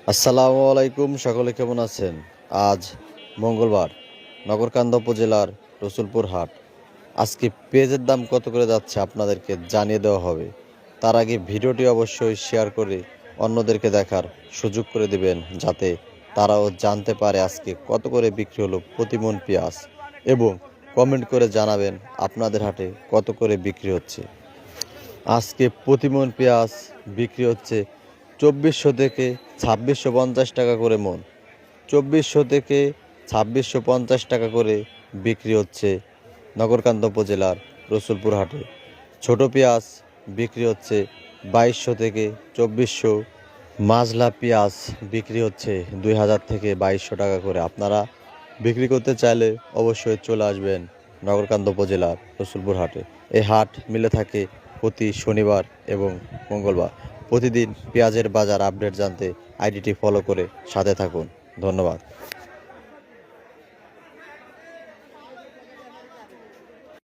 আসসালামু আলাইকুম, সকলে কেমন আছেন? আজ মঙ্গলবার, নগরকান্দা উপজেলার রসুলপুর হাট। আজকে পেঁয়াজের দাম কত করে যাচ্ছে আপনাদেরকে জানিয়ে দেওয়া হবে। তার আগে ভিডিওটি অবশ্যই শেয়ার করে অন্যদেরকে দেখার সুযোগ করে দিবেন, যাতে তারাও জানতে পারে আজকে কত করে বিক্রি হলো প্রতি মণ পেঁয়াজ, এবং কমেন্ট করে জানাবেন আপনাদের হাটে কত করে বিক্রি হচ্ছে। আজকে প্রতি মণ পেঁয়াজ বিক্রি হচ্ছে 2400 থেকে 2650 টাকা করে মণ। 2400 থেকে 2650 টাকা করে বিক্রি হচ্ছে নগরকান্দা উপজেলার রসুলপুর হাটে। ছোট পেঁয়াজ বিক্রি হচ্ছে 2200 থেকে 2400। মাজলা পেঁয়াজ বিক্রি হচ্ছে 2000 থেকে 2200 টাকা করে। আপনারা বিক্রি করতে চাইলে অবশ্যই চলে আসবেন নগরকান্দা উপজেলার রসুলপুর হাটে। এই হাট মিলে থাকে প্রতি শনিবার এবং মঙ্গলবার। প্রতিদিন পেঁয়াজের বাজার আপডেট জানতে আইডিটি ফলো করে সাথে থাকুন। ধন্যবাদ।